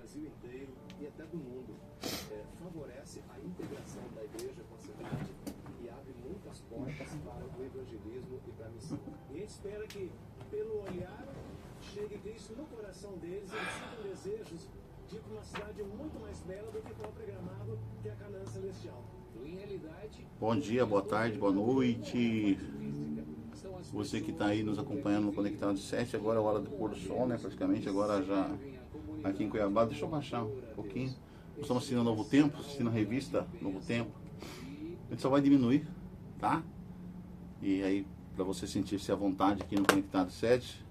Brasil inteiro e até do mundo. Favorece a integração da igreja com a cidade e abre muitas portas para o evangelismo e para a missão. E a gente espera que, pelo olhar, chegue Cristo no coração deles e eles sintam desejos de ir para uma cidade muito mais bela do que o próprio Gramado, que é a Canaã Celestial. Em realidade, bom dia, boa tarde, boa noite. Você que está aí nos acompanhando no Conectado 7, agora é a hora do pôr do sol, né? Praticamente agora já aqui em Cuiabá. Deixa eu baixar um pouquinho. Estamos assistindo Novo Tempo, assistindo a revista Novo Tempo. A gente só vai diminuir, tá? E aí, para você sentir-se à vontade aqui no Conectado 7,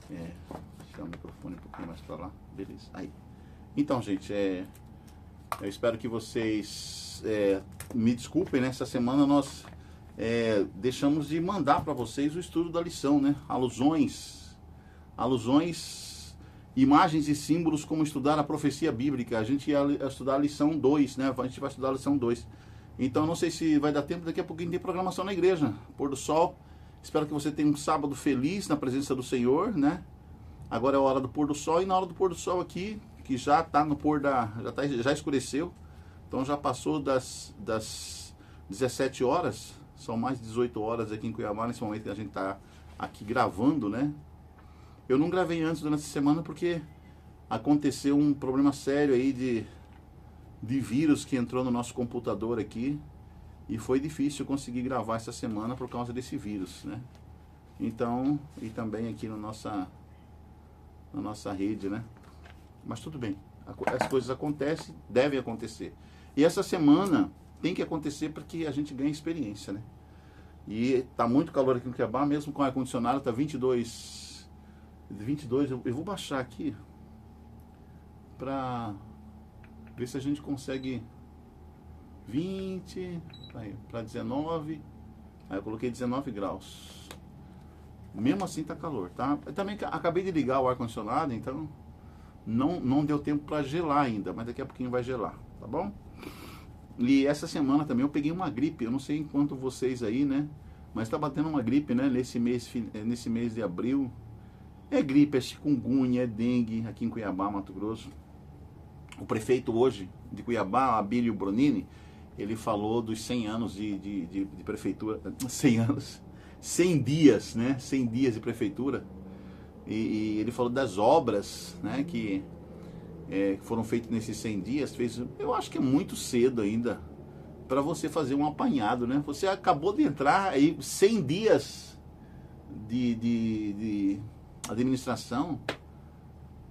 deixar o microfone um pouquinho mais para lá, beleza. Aí. Então, gente, eu espero que vocês me desculpem, né? Essa semana nós deixamos de mandar para vocês o estudo da lição, né? Alusões, imagens e símbolos, como estudar a profecia bíblica. A gente ia estudar a lição 2, né? A gente vai estudar a lição 2. Então, não sei se vai dar tempo, daqui a pouquinho tem programação na igreja, pôr do sol. Espero que você tenha um sábado feliz na presença do Senhor, né? Agora é a hora do pôr do sol, e na hora do pôr do sol aqui, que já está no pôr já escureceu, então já passou das 17 horas, são mais de 18 horas aqui em Cuiabá, nesse momento que a gente está aqui gravando, né? Eu não gravei antes durante essa semana porque aconteceu um problema sério aí de vírus que entrou no nosso computador aqui, e foi difícil conseguir gravar essa semana por causa desse vírus, né? Então, e também aqui na nossa rede, né? Mas tudo bem, as coisas acontecem, devem acontecer. E essa semana tem que acontecer para que a gente ganhe experiência, né? E tá muito calor aqui no Cuiabá, mesmo com ar-condicionado, tá 22, eu vou baixar aqui para ver se a gente consegue 20, para 19, aí eu coloquei 19 graus. Mesmo assim tá calor, tá? Eu também acabei de ligar o ar-condicionado, então não deu tempo para gelar ainda, mas daqui a pouquinho vai gelar, tá bom? E essa semana também eu peguei uma gripe, eu não sei enquanto vocês aí, né? Mas tá batendo uma gripe, né? Nesse mês de abril. É gripe, é chikungunya, é dengue aqui em Cuiabá, Mato Grosso. O prefeito hoje de Cuiabá, Abílio Bronini, ele falou dos 100 anos de prefeitura, 100 anos, 100 dias, né? 100 dias de prefeitura. E ele falou das obras, né, que foram feitas nesses 100 dias. Eu acho que é muito cedo ainda para você fazer um apanhado, né? Você acabou de entrar aí 100 dias de administração.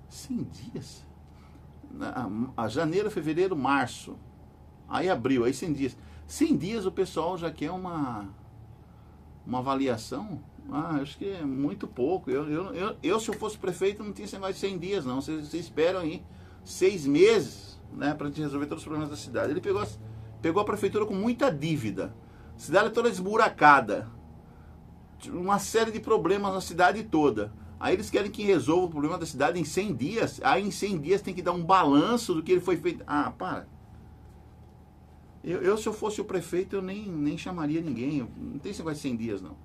100 dias? A janeiro, fevereiro, março. Aí abril, aí 100 dias. 100 dias o pessoal já quer uma avaliação. Acho que é muito pouco. Eu se eu fosse prefeito, não tinha esse negócio de 100 dias, não. Vocês esperam aí 6 meses, né, para gente resolver todos os problemas da cidade. Ele pegou a prefeitura com muita dívida, cidade toda esburacada, uma série de problemas na cidade toda. Aí eles querem que resolva o problema da cidade em 100 dias. Aí em 100 dias tem que dar um balanço do que ele foi feito. Para. Se eu fosse o prefeito, eu nem chamaria ninguém. Não tem esse negócio de 100 dias, não.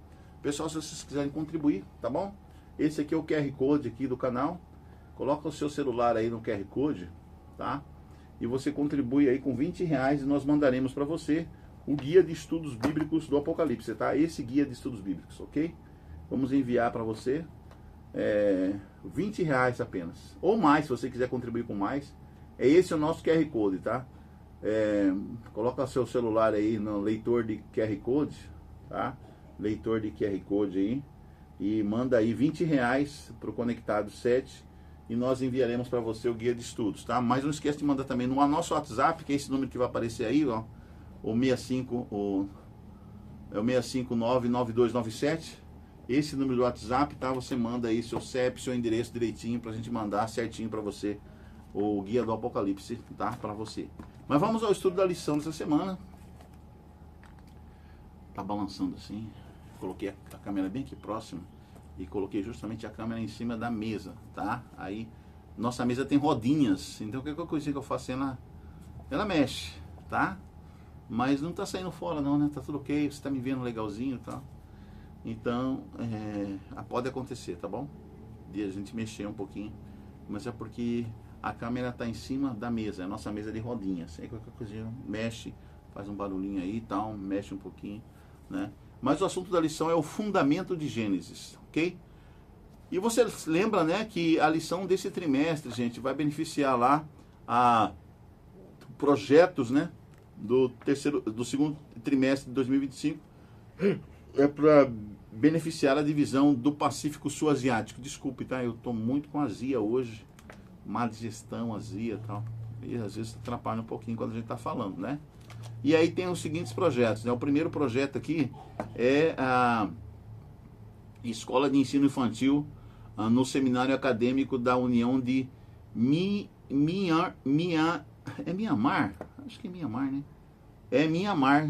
Pessoal, se vocês quiserem contribuir, tá bom? Esse aqui é o QR Code aqui do canal. Coloca o seu celular aí no QR Code, tá? E você contribui aí com R$20 e nós mandaremos para você o guia de estudos bíblicos do Apocalipse, tá? Esse guia de estudos bíblicos, ok? Vamos enviar para você R$20 apenas. Ou mais, se você quiser contribuir com mais. Esse é o nosso QR Code, tá? Coloca seu celular aí no leitor de QR Code, tá? Leitor de QR Code aí, e manda aí R$20 para o Conectado 7 e nós enviaremos para você o guia de estudos, tá? Mas não esqueça de mandar também no nosso WhatsApp, que é esse número que vai aparecer aí, ó, o 6599297, esse número do WhatsApp, tá? Você manda aí seu CEP, seu endereço direitinho pra gente mandar certinho para você o guia do Apocalipse, tá? Para você. Mas vamos ao estudo da lição dessa semana. Tá balançando assim. Coloquei a câmera bem aqui próximo e coloquei justamente a câmera em cima da mesa, tá? Aí, nossa mesa tem rodinhas, então qualquer coisa que eu faço, ela mexe, tá? Mas não tá saindo fora não, né? Tá tudo ok, você tá me vendo legalzinho e tal. Então, pode acontecer, tá bom? De a gente mexer um pouquinho, mas é porque a câmera está em cima da mesa, a nossa mesa de rodinhas. Aí qualquer coisinha mexe, faz um barulhinho aí e tal, mexe um pouquinho, né? Mas o assunto da lição é o fundamento de Gênesis, ok? E você lembra, né, que a lição desse trimestre, gente, vai beneficiar lá a projetos, né, do segundo trimestre de 2025, é para beneficiar a divisão do Pacífico Sul-Asiático. Desculpe, tá? Eu estou muito com azia hoje, má digestão, azia e tal. E às vezes atrapalha um pouquinho quando a gente está falando, né? E aí tem os seguintes projetos, né? O primeiro projeto aqui é a Escola de Ensino Infantil no Seminário Acadêmico da União de Mianmar? Acho que é Mianmar, né? É Mianmar,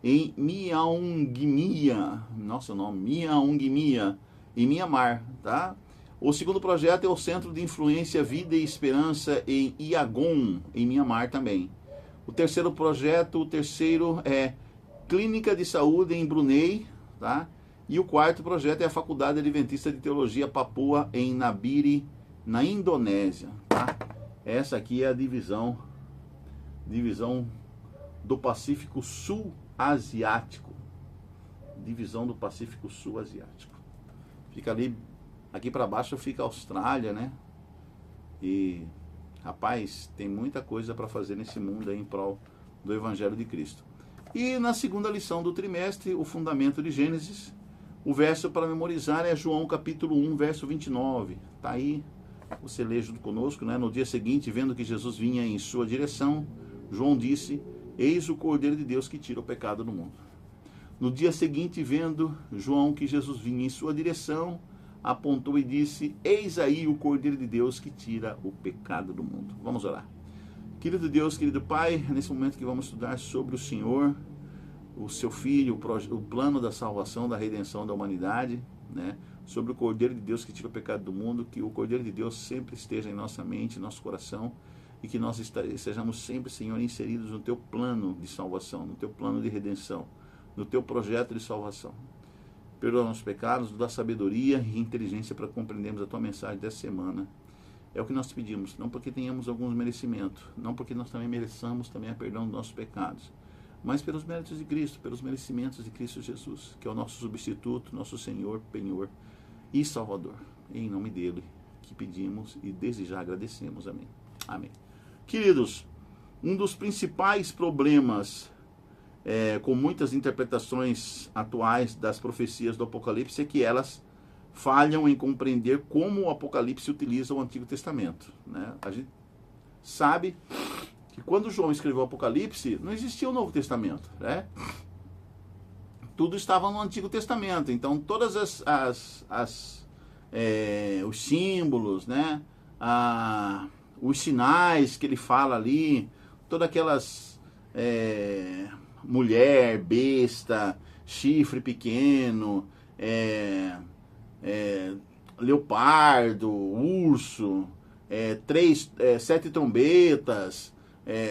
em Myanmar, nosso nome, Myanmar, em Mianmar, tá? O segundo projeto é o Centro de Influência, Vida e Esperança em Yangon, em Mianmar também. O terceiro projeto, é Clínica de Saúde em Brunei, tá? E o quarto projeto é a Faculdade Adventista de Teologia Papua em Nabire, na Indonésia, tá? Essa aqui é a divisão do Pacífico Sul-Asiático. Divisão do Pacífico Sul-Asiático. Fica ali, aqui para baixo fica a Austrália, né? E, rapaz, tem muita coisa para fazer nesse mundo aí em prol do Evangelho de Cristo. E na segunda lição do trimestre, o fundamento de Gênesis, o verso para memorizar é João capítulo 1, verso 29. Tá aí, você lê junto conosco, né? No dia seguinte, vendo que Jesus vinha em sua direção, João disse: eis o Cordeiro de Deus que tira o pecado do mundo. No dia seguinte, vendo João que Jesus vinha em sua direção, apontou e disse: eis aí o Cordeiro de Deus que tira o pecado do mundo. Vamos orar. Querido Deus, querido Pai, nesse momento que vamos estudar sobre o Senhor, o seu Filho, o plano da salvação, da redenção da humanidade, né? Sobre o Cordeiro de Deus que tira o pecado do mundo, que o Cordeiro de Deus sempre esteja em nossa mente, em nosso coração, e que nós sejamos sempre, Senhor, inseridos no teu plano de salvação, no teu plano de redenção, no teu projeto de salvação. Perdoa nossos pecados, nos dá sabedoria e inteligência para compreendermos a tua mensagem dessa semana. É o que nós te pedimos, não porque tenhamos alguns merecimentos, não porque nós também mereçamos também a perdão dos nossos pecados, mas pelos méritos de Cristo, pelos merecimentos de Cristo Jesus, que é o nosso substituto, nosso Senhor, Penhor e Salvador. Em nome dele que pedimos e desde já agradecemos. Amém. Amém. Queridos, um dos principais problemas com muitas interpretações atuais das profecias do Apocalipse é que elas falham em compreender como o Apocalipse utiliza o Antigo Testamento, né? A gente sabe que quando João escreveu o Apocalipse, não existia o Novo Testamento, né? Tudo estava no Antigo Testamento, então todas os símbolos, né? Os sinais que ele fala ali, todas aquelas mulher, besta, chifre pequeno, leopardo, urso, 7 trombetas,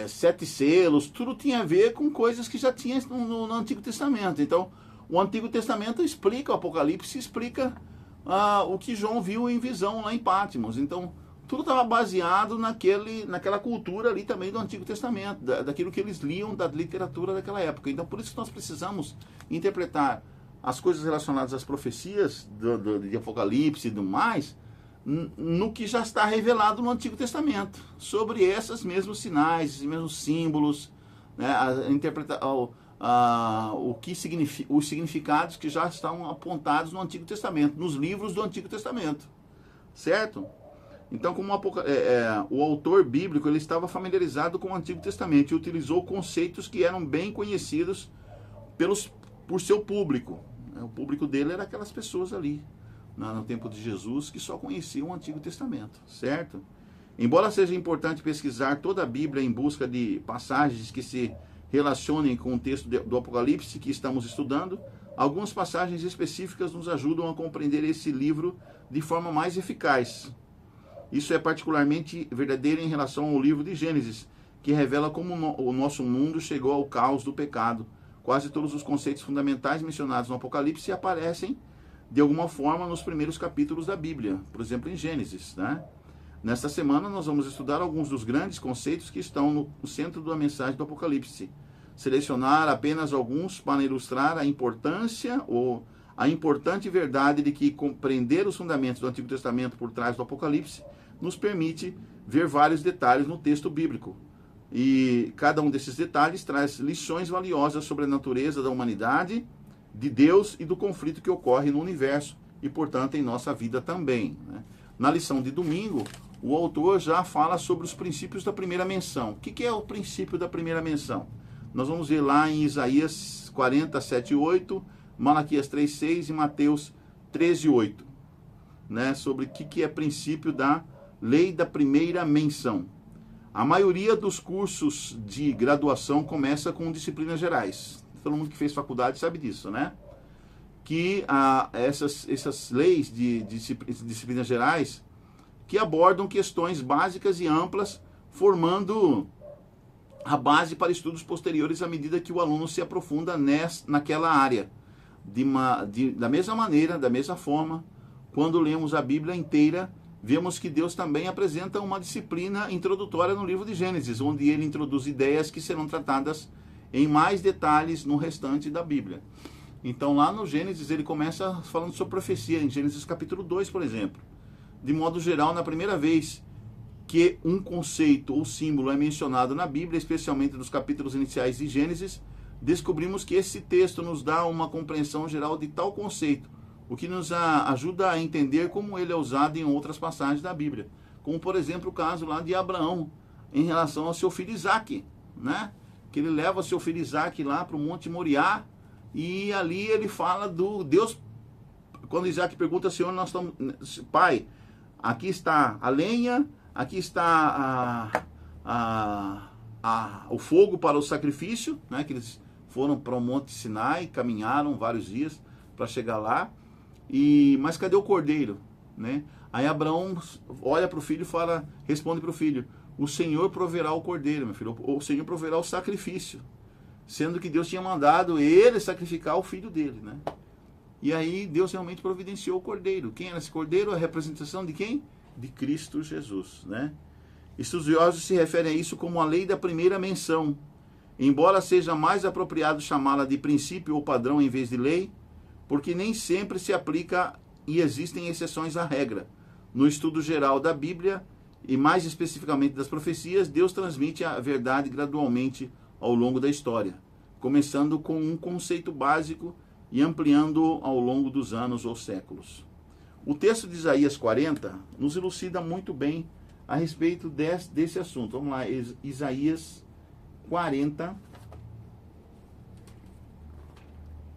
7 selos, tudo tinha a ver com coisas que já tinha no Antigo Testamento. Então, o Antigo Testamento explica o Apocalipse, explica o que João viu em visão lá em Patmos. Então, tudo estava baseado naquela cultura ali também do Antigo Testamento, daquilo que eles liam da literatura daquela época. Então, por isso que nós precisamos interpretar as coisas relacionadas às profecias de Apocalipse e do mais, no que já está revelado no Antigo Testamento, sobre esses mesmos sinais, esses mesmos símbolos, né, os significados que já estão apontados no Antigo Testamento, nos livros do Antigo Testamento, certo? Então, como o autor bíblico ele estava familiarizado com o Antigo Testamento e utilizou conceitos que eram bem conhecidos por seu público. O público dele era aquelas pessoas ali, no tempo de Jesus, que só conheciam o Antigo Testamento, certo? Embora seja importante pesquisar toda a Bíblia em busca de passagens que se relacionem com o texto do Apocalipse que estamos estudando, algumas passagens específicas nos ajudam a compreender esse livro de forma mais eficaz. Isso é particularmente verdadeiro em relação ao livro de Gênesis, que revela como o nosso mundo chegou ao caos do pecado. Quase todos os conceitos fundamentais mencionados no Apocalipse aparecem, de alguma forma, nos primeiros capítulos da Bíblia, por exemplo, em Gênesis, né? Nesta semana nós vamos estudar alguns dos grandes conceitos que estão no centro da mensagem do Apocalipse. Selecionar apenas alguns para ilustrar a importância ou a importante verdade de que compreender os fundamentos do Antigo Testamento por trás do Apocalipse nos permite ver vários detalhes no texto bíblico. E cada um desses detalhes traz lições valiosas sobre a natureza da humanidade, de Deus e do conflito que ocorre no universo e, portanto, em nossa vida também, né? Na lição de domingo, o autor já fala sobre os princípios da primeira menção. O que é o princípio da primeira menção? Nós vamos ver lá em Isaías 40, 7 e 8, Malaquias 3, 6 e Mateus 13, 8, né? Sobre o que é princípio da lei da primeira menção. A maioria dos cursos de graduação começa com disciplinas gerais. Todo mundo que fez faculdade sabe disso, né? Que essas leis de disciplinas gerais que abordam questões básicas e amplas, formando a base para estudos posteriores à medida que o aluno se aprofunda naquela área. Da mesma maneira, da mesma forma, quando lemos a Bíblia inteira, vemos que Deus também apresenta uma disciplina introdutória no livro de Gênesis, onde ele introduz ideias que serão tratadas em mais detalhes no restante da Bíblia. Então lá no Gênesis ele começa falando sobre profecia, em Gênesis capítulo 2, por exemplo. De modo geral, na primeira vez que um conceito ou símbolo é mencionado na Bíblia, especialmente nos capítulos iniciais de Gênesis, descobrimos que esse texto nos dá uma compreensão geral de tal conceito, o que nos ajuda a entender como ele é usado em outras passagens da Bíblia. Como, por exemplo, o caso lá de Abraão, em relação ao seu filho Isaque, né? Que ele leva seu filho Isaque lá para o Monte Moriá, e ali ele fala do Deus. Quando Isaque pergunta, Senhor, nós estamos, Pai, aqui está a lenha, aqui está o fogo para o sacrifício, né? Que eles foram para o Monte Sinai, caminharam vários dias para chegar lá. Mas cadê o cordeiro, né? Aí Abraão olha para o filho e responde para o filho: o Senhor proverá o cordeiro, meu filho, o Senhor proverá o sacrifício, sendo que Deus tinha mandado ele sacrificar o filho dele, né? E aí Deus realmente providenciou o cordeiro. Quem era esse cordeiro? A representação de quem? De Cristo Jesus, né? Estudiosos se referem a isso como a lei da primeira menção, embora seja mais apropriado chamá-la de princípio ou padrão em vez de lei, porque nem sempre se aplica e existem exceções à regra. No estudo geral da Bíblia, e mais especificamente das profecias, Deus transmite a verdade gradualmente ao longo da história, começando com um conceito básico e ampliando ao longo dos anos ou séculos. O texto de Isaías 40 nos elucida muito bem a respeito desse assunto. Vamos lá, Isaías 40...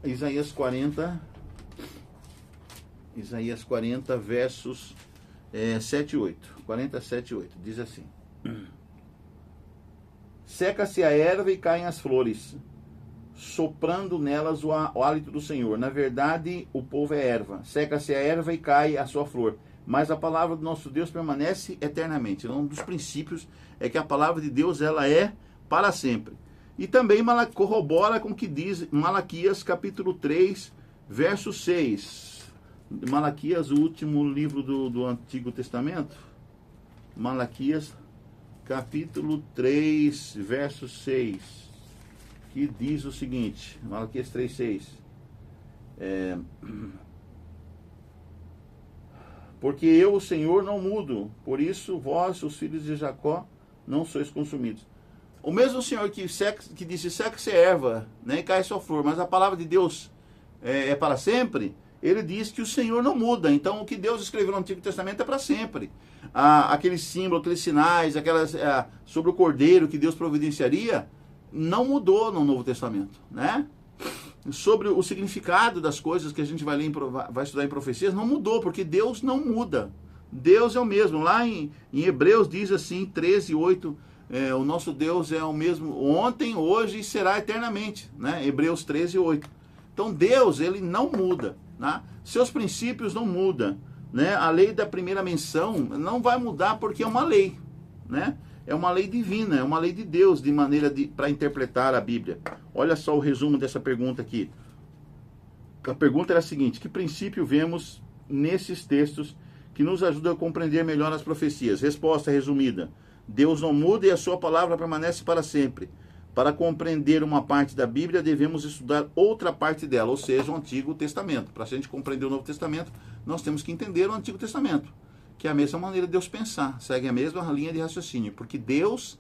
Isaías 40, versos 7 e 8. 47 e 8. Diz assim: seca-se a erva e caem as flores, soprando nelas o hálito do Senhor. Na verdade, o povo é erva. Seca-se a erva e cai a sua flor, mas a palavra do nosso Deus permanece eternamente. Um dos princípios é que a palavra de Deus ela é para sempre. E também corrobora com o que diz Malaquias capítulo 3, verso 6. Malaquias, o último livro do Antigo Testamento. Malaquias capítulo 3, verso 6. Que diz o seguinte, Malaquias 3, 6. Porque eu, o Senhor, não mudo, por isso vós, os filhos de Jacó, não sois consumidos. O mesmo Senhor que disse, seca-se a erva, né, e cai sua flor, mas a palavra de Deus é para sempre, ele diz que o Senhor não muda. Então, o que Deus escreveu no Antigo Testamento é para sempre. Aquele símbolo, aqueles sinais, sobre o cordeiro que Deus providenciaria, não mudou no Novo Testamento, né? Sobre o significado das coisas que a gente vai estudar em profecias, não mudou, porque Deus não muda. Deus é o mesmo. Lá em Hebreus diz assim, 13, 8... o nosso Deus é o mesmo ontem, hoje e será eternamente, né? Hebreus 13, 8. Então Deus, ele não muda, né? Seus princípios não mudam, né? A lei da primeira menção não vai mudar porque é uma lei, né? É uma lei divina, é uma lei de Deus para interpretar a Bíblia. Olha só o resumo dessa pergunta aqui. A pergunta era a seguinte: que princípio vemos nesses textos que nos ajuda a compreender melhor as profecias. Resposta resumida: Deus não muda e a sua palavra permanece para sempre. Para compreender uma parte da Bíblia, devemos estudar outra parte dela, ou seja, o Antigo Testamento. Para a gente compreender o Novo Testamento, nós temos que entender o Antigo Testamento, que é a mesma maneira de Deus pensar, segue a mesma linha de raciocínio, porque Deus,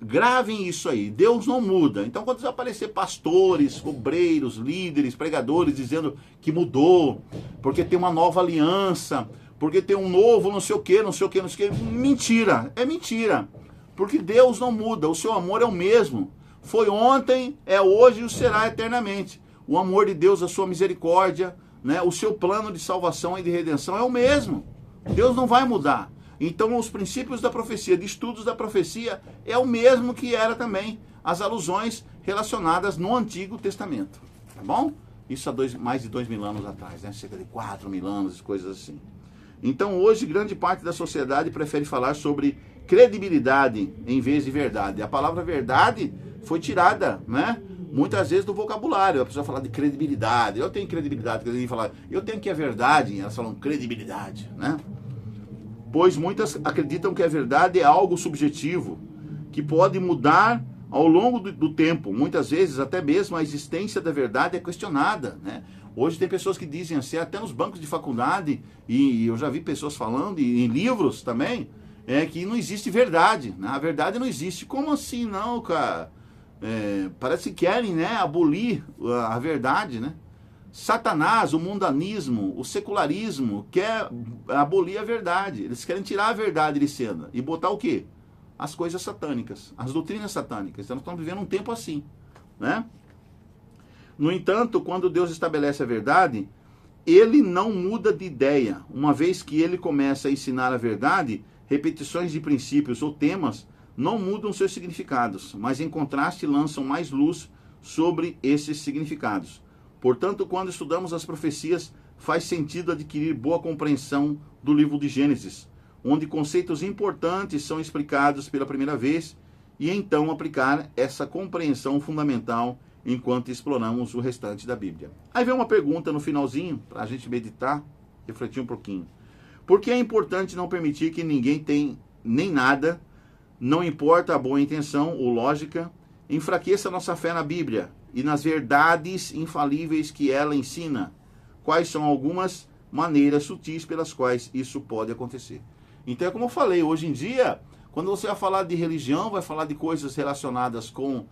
gravem isso aí, Deus não muda. Então, quando aparecer pastores, obreiros, líderes, pregadores dizendo que mudou, porque tem uma nova aliança, porque tem um novo não sei o que, não sei o que, não sei o que, mentira, é mentira, porque Deus não muda, o seu amor é o mesmo. Foi ontem, é hoje e o será eternamente. O amor de Deus, a sua misericórdia, né, o seu plano de salvação e de redenção é o mesmo. Deus não vai mudar. Então, os princípios da profecia, de estudos da profecia, é o mesmo que era também as alusões relacionadas no Antigo Testamento. Tá bom? Isso há mais de 2.000 anos atrás, né? Cerca de 4.000 anos, coisas assim. Então, hoje, grande parte da sociedade prefere falar sobre credibilidade em vez de verdade. A palavra verdade foi tirada, né, muitas vezes do vocabulário. A pessoa fala de credibilidade. Eu tenho credibilidade. Eu tenho que é verdade. Elas falam credibilidade, né? Pois muitas acreditam que a verdade é algo subjetivo, que pode mudar ao longo do tempo. Muitas vezes, até mesmo a existência da verdade é questionada, né? Hoje tem pessoas que dizem assim, até nos bancos de faculdade, e eu já vi pessoas falando, e em livros também, que não existe verdade, né? A verdade não existe. Como assim não, cara? Parece que querem, né, abolir a verdade, né? Satanás, o mundanismo, o secularismo quer abolir a verdade. Eles querem tirar a verdade de cena e botar o quê? As coisas satânicas, as doutrinas satânicas. Então nós estamos vivendo um tempo assim, né? No entanto, quando Deus estabelece a verdade, ele não muda de ideia. Uma vez que ele começa a ensinar a verdade, repetições de princípios ou temas não mudam seus significados, mas em contraste lançam mais luz sobre esses significados. Portanto, quando estudamos as profecias, faz sentido adquirir boa compreensão do livro de Gênesis, onde conceitos importantes são explicados pela primeira vez, e então aplicar essa compreensão fundamental enquanto exploramos o restante da Bíblia. Aí vem uma pergunta no finalzinho, para a gente meditar, refletir um pouquinho. Por que é importante não permitir que ninguém tenha nem nada, não importa a boa intenção ou lógica, enfraqueça nossa fé na Bíblia e nas verdades infalíveis que ela ensina? Quais são algumas maneiras sutis pelas quais isso pode acontecer? Então, é como eu falei, hoje em dia, quando você vai falar de religião, vai falar de coisas relacionadas com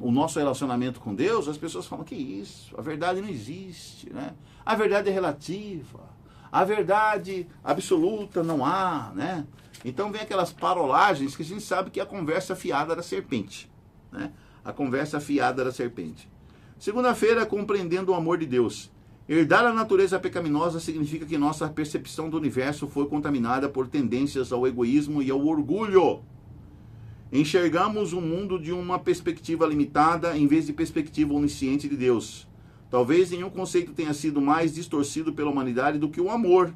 o nosso relacionamento com Deus, as pessoas falam, que isso? A verdade não existe, né? A verdade é relativa. A verdade absoluta não há, né? Então vem aquelas parolagens que a gente sabe que é a conversa fiada da serpente, né? A conversa fiada da serpente. Segunda-feira, compreendendo o amor de Deus. Herdar a natureza pecaminosa significa que nossa percepção do universo foi contaminada por tendências ao egoísmo e ao orgulho. Enxergamos o mundo de uma perspectiva limitada em vez de perspectiva onisciente de Deus. Talvez nenhum conceito tenha sido mais distorcido pela humanidade do que o amor.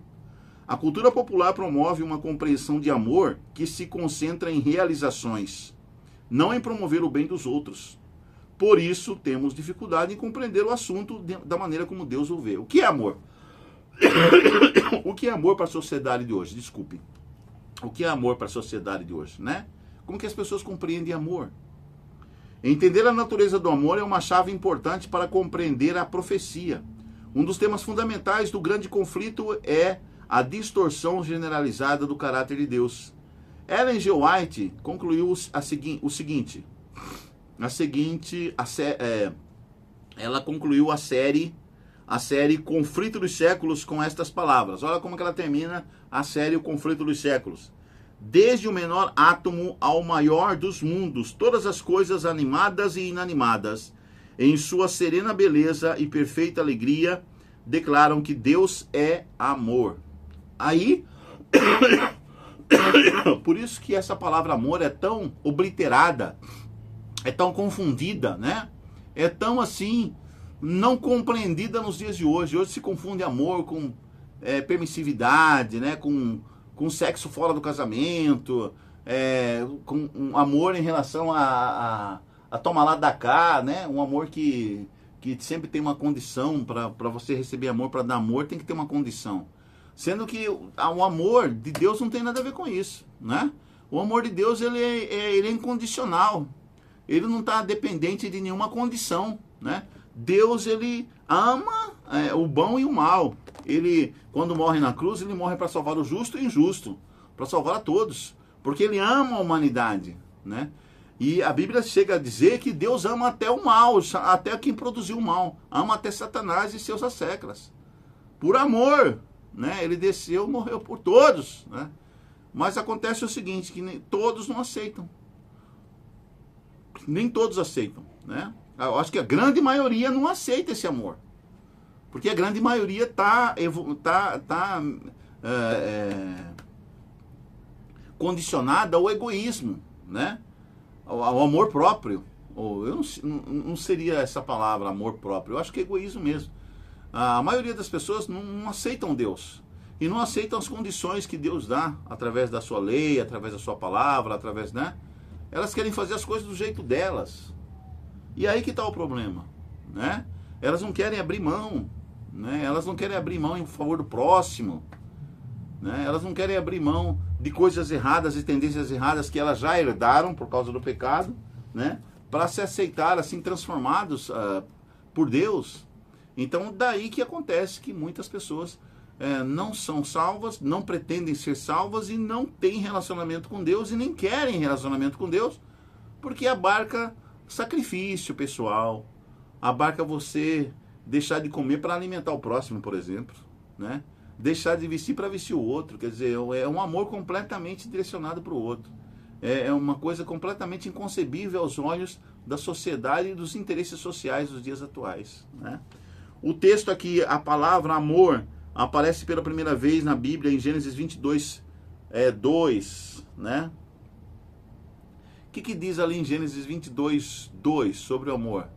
A cultura popular promove uma compreensão de amor que se concentra em realizações, não em promover o bem dos outros. Por isso, temos dificuldade em compreender o assunto da maneira como Deus o vê. O que é amor? O que é amor para a sociedade de hoje? Desculpe. O que é amor para a sociedade de hoje, né? Como que as pessoas compreendem amor? Entender a natureza do amor é uma chave importante para compreender a profecia. Um dos temas fundamentais do grande conflito é a distorção generalizada do caráter de Deus. Ellen G. White concluiu o seguinte. Ela concluiu a série Conflito dos Séculos com estas palavras. Olha como que ela termina a série O Conflito dos Séculos. Desde o menor átomo ao maior dos mundos, todas as coisas animadas e inanimadas, em sua serena beleza e perfeita alegria, declaram que Deus é amor. Aí, por isso que essa palavra amor é tão obliterada, é tão confundida, né? É tão assim, não compreendida nos dias de hoje. Hoje se confunde amor com permissividade, né? Com sexo fora do casamento, com um amor em relação a tomar lá da cá, né? Um amor que sempre tem uma condição. Para você receber amor, para dar amor, tem que ter uma condição. Sendo que o amor de Deus não tem nada a ver com isso, né? O amor de Deus, ele é incondicional. Ele não está dependente de nenhuma condição, né? Deus, ele ama o bom e o mal. Ele, quando morre na cruz, ele morre para salvar o justo e o injusto, para salvar a todos, porque ele ama a humanidade, né? E a Bíblia chega a dizer que Deus ama até o mal, até quem produziu o mal, ama até Satanás e seus asseclas. Por amor, né? Ele desceu e morreu por todos, né? Mas acontece o seguinte, que todos não aceitam. Nem todos aceitam, né? Eu acho que a grande maioria não aceita esse amor. Porque a grande maioria está condicionada ao egoísmo, né? Ao amor próprio. Eu não seria essa palavra, amor próprio. Eu acho que é egoísmo mesmo. A maioria das pessoas não aceitam Deus. E não aceitam as condições que Deus dá, através da sua lei, através da sua palavra, através, né? Elas querem fazer as coisas do jeito delas. E aí que está o problema, né? Elas não querem abrir mão, né? Elas não querem abrir mão em favor do próximo, né? Elas não querem abrir mão de coisas erradas e tendências erradas que elas já herdaram por causa do pecado, né? Para se aceitar assim transformados por Deus. Então daí que acontece que muitas pessoas não são salvas, não pretendem ser salvas e não têm relacionamento com Deus e nem querem relacionamento com Deus, porque abarca sacrifício pessoal, abarca você deixar de comer para alimentar o próximo, por exemplo, né? Deixar de vestir para vestir o outro, quer dizer, é um amor completamente direcionado para o outro. É uma coisa completamente inconcebível aos olhos da sociedade e dos interesses sociais dos dias atuais, né? O texto aqui, a palavra amor, aparece pela primeira vez na Bíblia em Gênesis 22, 2, né? O que diz ali em Gênesis 22, 2 sobre o amor?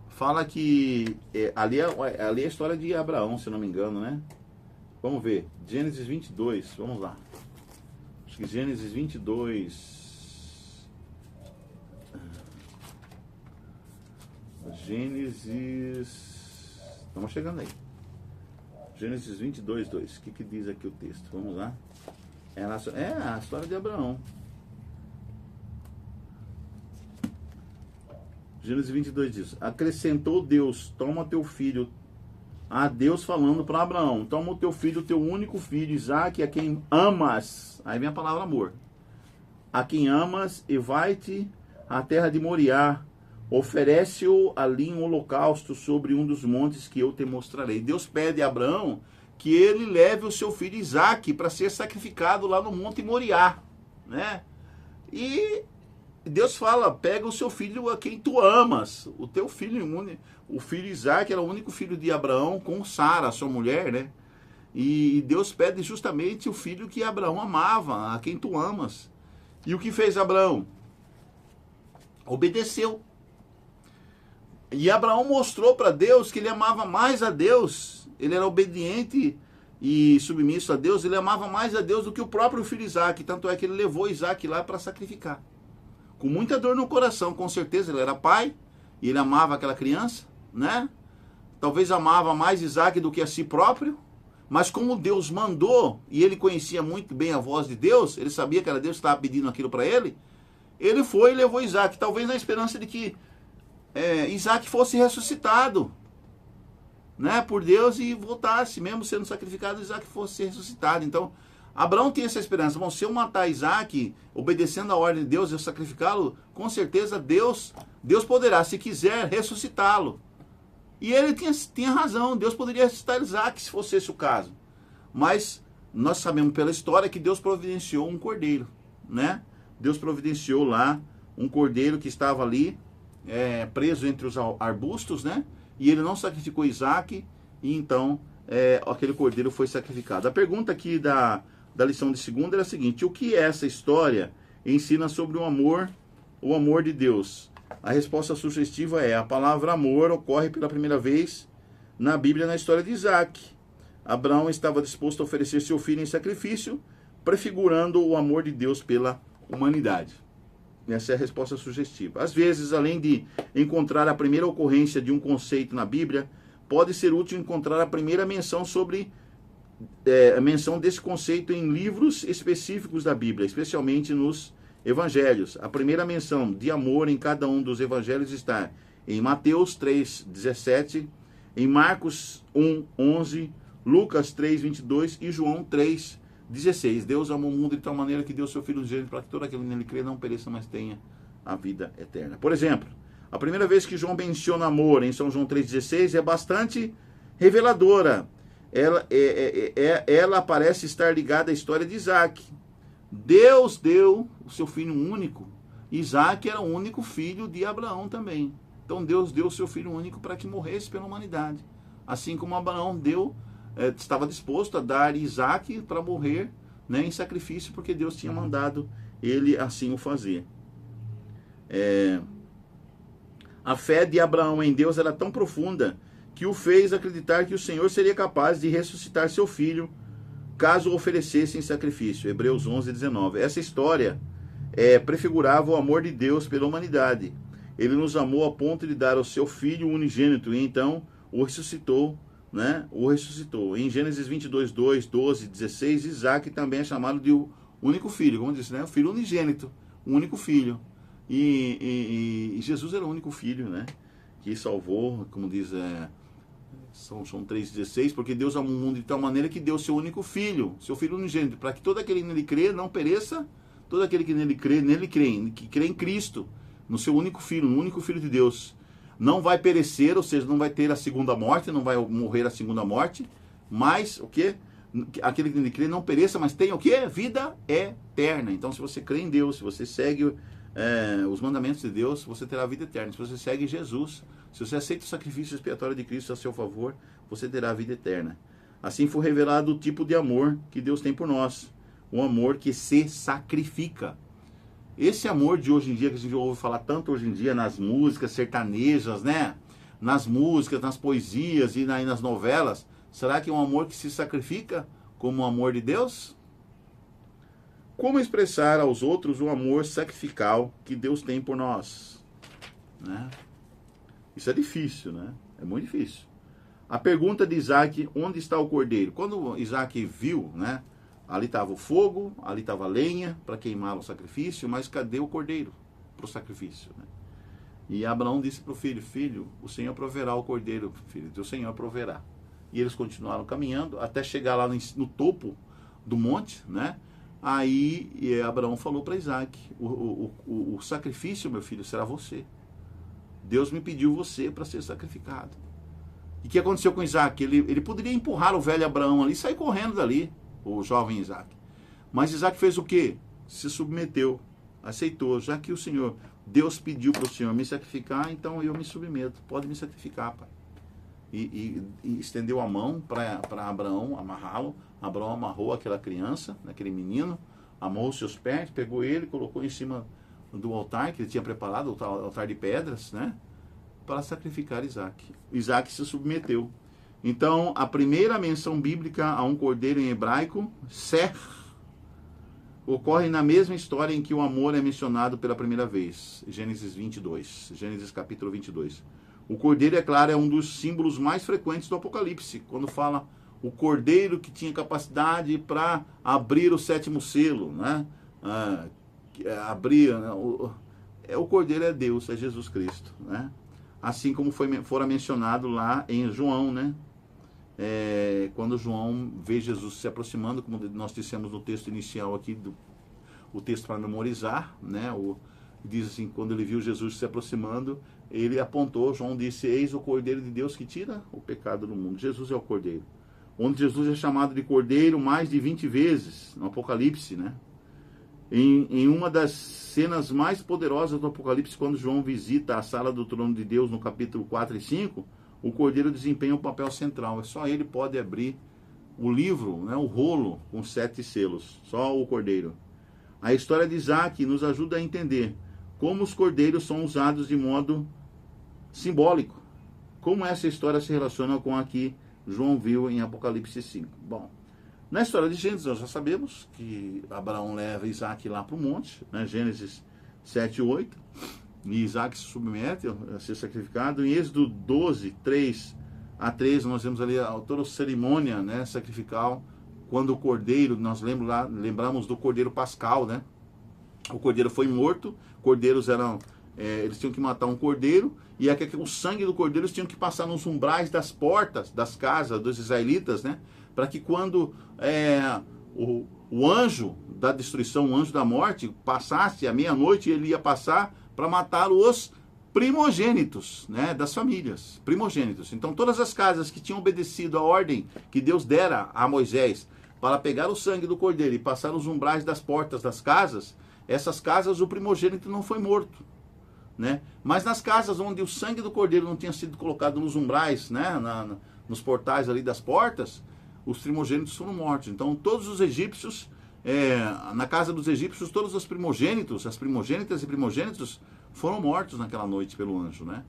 Fala que ali é a história de Abraão, se não me engano, né? Vamos ver, Gênesis 22, vamos lá. Acho que Gênesis 22... Estamos chegando aí. Gênesis 22, 2. O que diz aqui o texto? Vamos lá. É a história de Abraão. Gênesis 22 diz: acrescentou Deus, toma teu filho. Deus falando para Abraão: toma o teu filho, o teu único filho, Isaque, a quem amas. Aí vem a palavra amor. A quem amas, e vai-te à terra de Moriá. Oferece-o ali em holocausto sobre um dos montes que eu te mostrarei. Deus pede a Abraão que ele leve o seu filho Isaque para ser sacrificado lá no monte Moriá, né? E Deus fala: pega o seu filho a quem tu amas, o teu filho, o filho Isaque era o único filho de Abraão com Sara, sua mulher, né? E Deus pede justamente o filho que Abraão amava, a quem tu amas. E o que fez Abraão? Obedeceu. E Abraão mostrou para Deus que ele amava mais a Deus, ele era obediente e submisso a Deus, ele amava mais a Deus do que o próprio filho Isaque, tanto é que ele levou Isaque lá para sacrificar. Com muita dor no coração, com certeza, ele era pai, e ele amava aquela criança, né? Talvez amava mais Isaque do que a si próprio, mas como Deus mandou, e ele conhecia muito bem a voz de Deus, ele sabia que era Deus que estava pedindo aquilo para ele, ele foi e levou Isaque, talvez na esperança de que Isaque fosse ressuscitado, né, por Deus e voltasse, mesmo sendo sacrificado, Isaque fosse ressuscitado. Então, Abraão tinha essa esperança: bom, se eu matar Isaque, obedecendo a ordem de Deus, eu sacrificá-lo, com certeza Deus poderá, se quiser, ressuscitá-lo. E ele tinha razão, Deus poderia ressuscitar Isaque, se fosse esse o caso. Mas nós sabemos pela história que Deus providenciou um cordeiro, né? Deus providenciou lá um cordeiro que estava ali, preso entre os arbustos, né? E ele não sacrificou Isaque, e então aquele cordeiro foi sacrificado. A pergunta aqui da lição de segunda era a seguinte: o que essa história ensina sobre o amor de Deus? A resposta sugestiva a palavra amor ocorre pela primeira vez na Bíblia na história de Isaque. Abraão estava disposto a oferecer seu filho em sacrifício, prefigurando o amor de Deus pela humanidade. Essa é a resposta sugestiva. Às vezes, além de encontrar a primeira ocorrência de um conceito na Bíblia, pode ser útil encontrar a primeira menção sobre menção desse conceito em livros específicos da Bíblia, especialmente nos evangelhos. A primeira menção de amor em cada um dos evangelhos está em Mateus 3:17, em Marcos 1:11, Lucas 3:22 e João 3:16. Deus amou o mundo de tal maneira que deu seu Filho unigênito para que todo aquele que nele crê não pereça, mas tenha a vida eterna. Por exemplo, a primeira vez que João menciona amor em São João 3:16 é bastante reveladora. Ela parece estar ligada à história de Isaac. Deus deu o seu filho único. Isaac era o único filho de Abraão também. Então Deus deu o seu filho único para que morresse pela humanidade. Assim como Abraão estava disposto a dar Isaac para morrer, né, em sacrifício, porque Deus tinha mandado ele assim o fazer. A fé de Abraão em Deus era tão profunda que o fez acreditar que o Senhor seria capaz de ressuscitar seu filho caso o oferecesse em sacrifício. Hebreus 11:19. Essa história prefigurava o amor de Deus pela humanidade. Ele nos amou a ponto de dar o seu filho unigênito e então o ressuscitou, né? O ressuscitou. Em Gênesis 22:2, 12, 16, Isaac também é chamado de o único filho, como disse, né? O filho unigênito, o único filho. E Jesus era o único filho, né? Que salvou, como diz São João 3,16, porque Deus amou o mundo de tal maneira que deu seu único filho, seu filho unigênito, para que todo aquele que nele crê não pereça, todo aquele que nele crê, que crê em Cristo, no seu único filho, no único filho de Deus, não vai perecer, ou seja, não vai ter a segunda morte, não vai morrer a segunda morte, mas o quê? Aquele que nele crê não pereça, mas tem o quê? Vida eterna. Então, se você crê em Deus, se você segue os mandamentos de Deus, você terá vida eterna. Se você segue Jesus, se você aceita o sacrifício expiatório de Cristo a seu favor, você terá a vida eterna. Assim foi revelado o tipo de amor que Deus tem por nós. Um amor que se sacrifica. Esse amor de hoje em dia, que a gente ouve falar tanto hoje em dia nas músicas sertanejas, né? Nas músicas, nas poesias e nas novelas, será que é um amor que se sacrifica como o amor de Deus? Como expressar aos outros o amor sacrificial que Deus tem por nós? Né? Isso é difícil, né? É muito difícil. A pergunta de Isaac, onde está o cordeiro? Quando Isaac viu, né? Ali estava o fogo, ali estava a lenha para queimar o sacrifício, mas cadê o cordeiro para o sacrifício? Né? E Abraão disse para o filho, filho, o Senhor proverá o cordeiro, filho, o Senhor proverá. E eles continuaram caminhando até chegar lá no topo do monte, né? Aí Abraão falou para Isaac, o sacrifício, meu filho, será você. Deus me pediu você para ser sacrificado. E o que aconteceu com Isaac? Ele poderia empurrar o velho Abraão ali e sair correndo dali, o jovem Isaac. Mas Isaac fez o quê? Se submeteu, aceitou. Já que o Senhor, Deus pediu para o Senhor me sacrificar, então eu me submeto. Pode me sacrificar, pai. E estendeu a mão para Abraão amarrá-lo. Abraão amarrou aquela criança, aquele menino, amarrou seus pés, pegou ele, colocou em cima do altar que ele tinha preparado, o altar de pedras, né? Para sacrificar Isaac. Isaac se submeteu. Então, a primeira menção bíblica a um cordeiro em hebraico, ser, ocorre na mesma história em que o amor é mencionado pela primeira vez. Gênesis 22. Gênesis capítulo 22. O cordeiro, é claro, é um dos símbolos mais frequentes do Apocalipse. Quando fala o cordeiro que tinha capacidade para abrir o sétimo selo, né? Abrir, né? O cordeiro é Deus, é Jesus Cristo, né? Assim como fora mencionado lá em João, né? Quando João vê Jesus se aproximando, como nós dissemos no texto inicial aqui, o texto para memorizar, né? Diz assim, quando ele viu Jesus se aproximando, ele apontou, João disse, eis o Cordeiro de Deus que tira o pecado do mundo. Jesus é o Cordeiro. Onde Jesus é chamado de Cordeiro mais de 20 vezes, no Apocalipse, né? Em uma das cenas mais poderosas do Apocalipse, quando João visita a sala do trono de Deus, no capítulo 4 e 5, o Cordeiro desempenha um papel central. Só ele pode abrir o livro, né, o rolo com 7 selos. Só o Cordeiro. A história de Isaac nos ajuda a entender como os cordeiros são usados de modo simbólico. Como essa história se relaciona com a que João viu em Apocalipse 5. Bom, na história de Gênesis nós já sabemos que Abraão leva Isaac lá para o monte, né, Gênesis 7 e 8, e Isaac se submete a ser sacrificado. Em Êxodo 12, 3 a 13, nós vemos ali toda a cerimônia, né, sacrificial, quando o cordeiro, nós lembramos do cordeiro pascal, né? O cordeiro foi morto, cordeiros eram, eles tinham que matar um cordeiro, e o sangue do cordeiro eles tinham que passar nos umbrais das portas das casas dos israelitas, né? Para que quando o anjo da destruição, o anjo da morte, passasse à meia-noite, ele ia passar para matar os primogênitos, né, das famílias, primogênitos. Então todas as casas que tinham obedecido a ordem que Deus dera a Moisés para pegar o sangue do cordeiro e passar nos umbrais das portas das casas, essas casas o primogênito não foi morto, né? Mas nas casas onde o sangue do cordeiro não tinha sido colocado nos umbrais, né, nos portais ali das portas, os primogênitos foram mortos. Então todos os egípcios, na casa dos egípcios, todos os primogênitos, as primogênitas e primogênitos foram mortos naquela noite pelo anjo, né?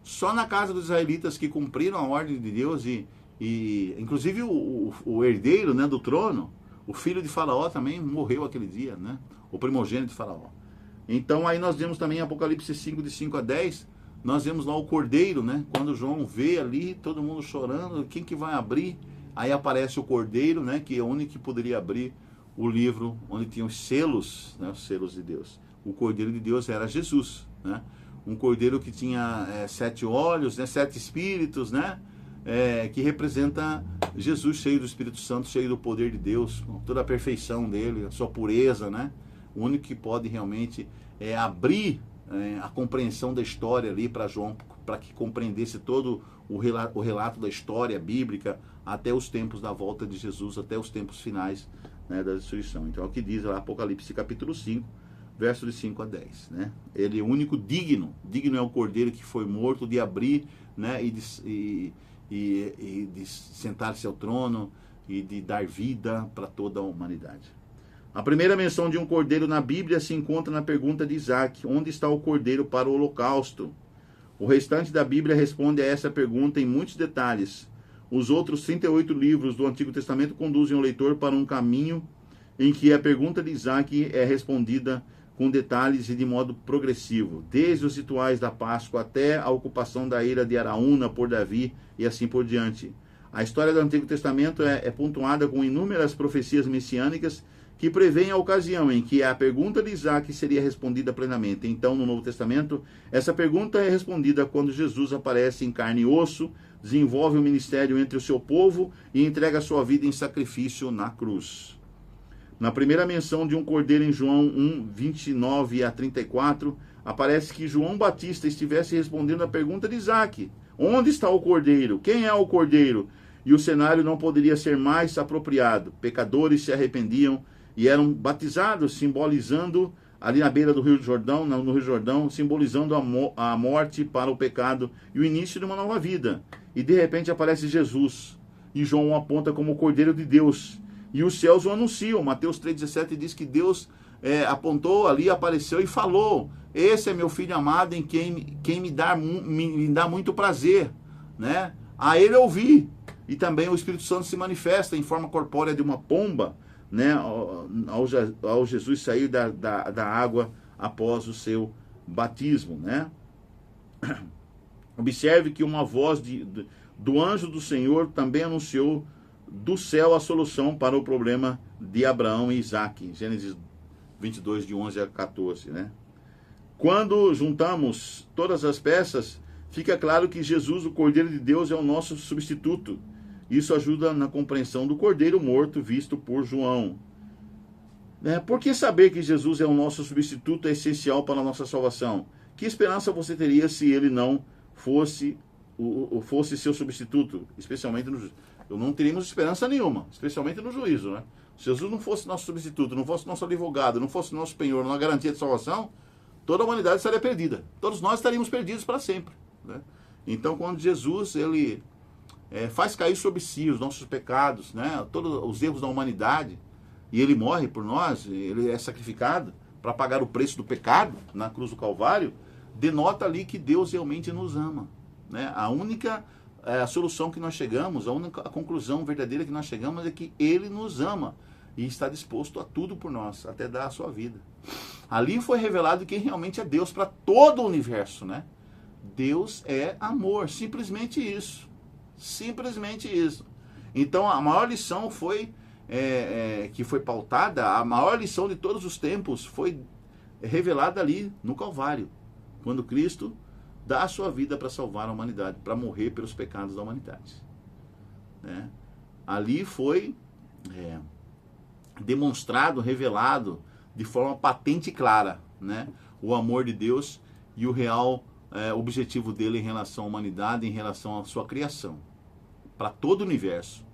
Só na casa dos israelitas que cumpriram a ordem de Deus e inclusive o herdeiro, né, do trono, o filho de Faraó também morreu aquele dia, né? O primogênito de Faraó. Então aí nós vemos também em Apocalipse 5, de 5 a 10, nós vemos lá o cordeiro, né? Quando João vê ali, todo mundo chorando, quem que vai abrir? Aí aparece o cordeiro, né? Que é o único que poderia abrir o livro onde tinha os selos, né? Os selos de Deus. O cordeiro de Deus era Jesus, né? Um cordeiro que tinha 7 olhos, né? 7 espíritos, né? Que representa Jesus cheio do Espírito Santo, cheio do poder de Deus, toda a perfeição dele, a sua pureza, né? O único que pode realmente abrir a compreensão da história ali para João, para que compreendesse todo o relato da história bíblica até os tempos da volta de Jesus, até os tempos finais, né, da destruição. Então é o que diz lá Apocalipse capítulo 5, versos de 5 a 10. Né? Ele é o único digno é o cordeiro que foi morto de abrir, né, e de sentar-se ao trono e de dar vida para toda a humanidade. A primeira menção de um cordeiro na Bíblia se encontra na pergunta de Isaac: onde está o cordeiro para o holocausto? O restante da Bíblia responde a essa pergunta em muitos detalhes. Os outros 38 livros do Antigo Testamento conduzem o leitor para um caminho em que a pergunta de Isaac é respondida com detalhes e de modo progressivo, desde os rituais da Páscoa até a ocupação da eira de Araúna por Davi e assim por diante. A história do Antigo Testamento é pontuada com inúmeras profecias messiânicas que prevêem a ocasião em que a pergunta de Isaac seria respondida plenamente. Então, no Novo Testamento, essa pergunta é respondida quando Jesus aparece em carne e osso, desenvolve o ministério entre o seu povo e entrega sua vida em sacrifício na cruz. Na primeira menção de um cordeiro em João 1, 29 a 34, aparece que João Batista estivesse respondendo a pergunta de Isaac: onde está o cordeiro? Quem é o cordeiro? E o cenário não poderia ser mais apropriado. Pecadores se arrependiam e eram batizados, simbolizando, ali na beira do Rio Jordão, no Rio Jordão, simbolizando a morte para o pecado e o início de uma nova vida. E de repente aparece Jesus, e João o aponta como o Cordeiro de Deus. E os céus o anunciam. Mateus 3,17 diz que Deus apontou ali, apareceu e falou: esse é meu filho amado em quem me dá muito prazer, né? A ele ouvi. E também o Espírito Santo se manifesta em forma corpórea de uma pomba, né, ao Jesus sair da água após o seu batismo, né? Observe que uma voz do anjo do Senhor também anunciou do céu a solução para o problema de Abraão e Isaac, Gênesis 22, de 11 a 14, né? Quando juntamos todas as peças, fica claro que Jesus, o Cordeiro de Deus, é o nosso substituto. Isso ajuda na compreensão do cordeiro morto visto por João. Por que saber que Jesus é o nosso substituto é essencial para a nossa salvação? Que esperança você teria se ele não fosse seu substituto? Especialmente não teríamos esperança nenhuma, especialmente no juízo, né? Se Jesus não fosse nosso substituto, não fosse nosso advogado, não fosse nosso penhor, não garantia de salvação, toda a humanidade estaria perdida. Todos nós estaríamos perdidos para sempre, né? Então, quando Jesus ele faz cair sobre si os nossos pecados, né, todos os erros da humanidade, e ele morre por nós, ele é sacrificado para pagar o preço do pecado na cruz do Calvário, denota ali que Deus realmente nos ama, né? A única solução que nós chegamos, a conclusão verdadeira que nós chegamos é que ele nos ama e está disposto a tudo por nós, até dar a sua vida. Ali foi revelado quem realmente é Deus para todo o universo, né? Deus é amor, simplesmente isso. Simplesmente isso. Então a maior lição foi, que foi pautada, a maior lição de todos os tempos foi revelada ali no Calvário, quando Cristo dá a sua vida para salvar a humanidade, para morrer pelos pecados da humanidade. Né? Ali foi demonstrado, revelado de forma patente e clara, né? O amor de Deus e o real objetivo dele em relação à humanidade, em relação à sua criação, para todo o universo.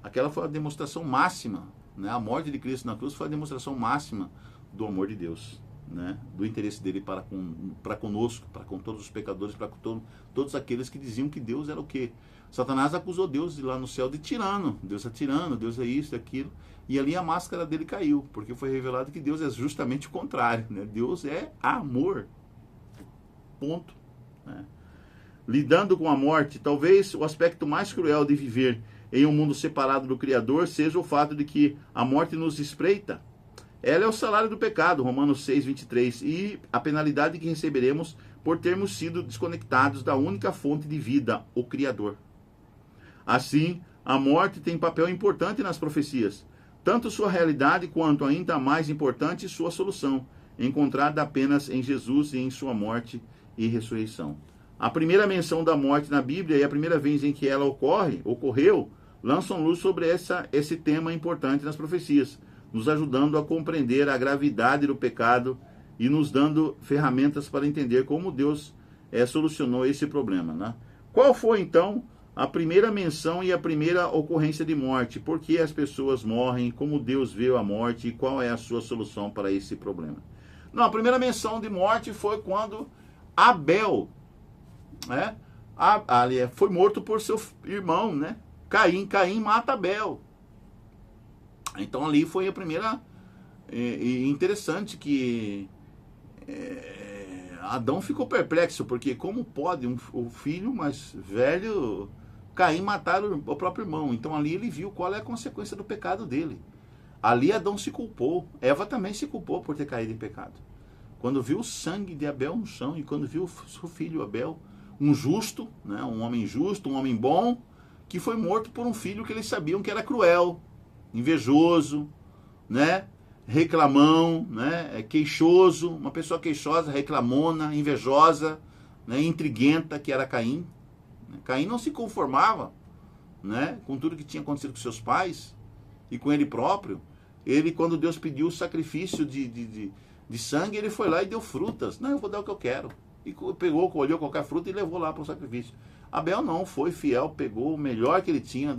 Aquela foi a demonstração máxima, né? A morte de Cristo na cruz foi a demonstração máxima do amor de Deus, né? Do interesse dele para conosco, para com todos os pecadores, para com todos aqueles que diziam que Deus era o quê? Satanás acusou Deus de lá no céu de tirano. Deus é tirano, Deus é isso, é aquilo. E ali a máscara dele caiu, porque foi revelado que Deus é justamente o contrário, né? Deus é amor. Ponto. Né? Lidando com a morte, talvez o aspecto mais cruel de viver em um mundo separado do Criador seja o fato de que a morte nos espreita. Ela é o salário do pecado, Romanos 6, 23, e a penalidade que receberemos por termos sido desconectados da única fonte de vida, o Criador. Assim, a morte tem papel importante nas profecias, tanto sua realidade quanto, ainda mais importante, sua solução, encontrada apenas em Jesus e em sua morte e ressurreição. A primeira menção da morte na Bíblia e a primeira vez em que ela ocorreu, lançam luz sobre esse tema importante nas profecias, nos ajudando a compreender a gravidade do pecado e nos dando ferramentas para entender como Deus solucionou esse problema. Né? Qual foi, então, a primeira menção e a primeira ocorrência de morte? Por que as pessoas morrem? Como Deus vê a morte? E qual é a sua solução para esse problema? Não, a primeira menção de morte foi quando Abel foi morto por seu irmão, né? Caim mata Abel. Então ali foi a primeira. E interessante que Adão ficou perplexo, porque como pode o filho mais velho, Caim, matar o próprio irmão? Então ali ele viu qual é a consequência do pecado dele. Ali Adão se culpou, Eva também se culpou por ter caído em pecado. Quando viu o sangue de Abel no chão e quando viu o seu filho Abel, um justo, né, um homem justo, um homem bom, que foi morto por um filho que eles sabiam que era cruel, invejoso, né, reclamão, né, queixoso, uma pessoa queixosa, reclamona, invejosa, né, intriguenta, que era Caim. Caim não se conformava, né, com tudo que tinha acontecido com seus pais e com ele próprio. Ele, quando Deus pediu o sacrifício de sangue, ele foi lá e deu frutas. Não, eu vou dar o que eu quero. E pegou, colheu qualquer fruta e levou lá para o sacrifício. Abel não, foi fiel, pegou o melhor que ele tinha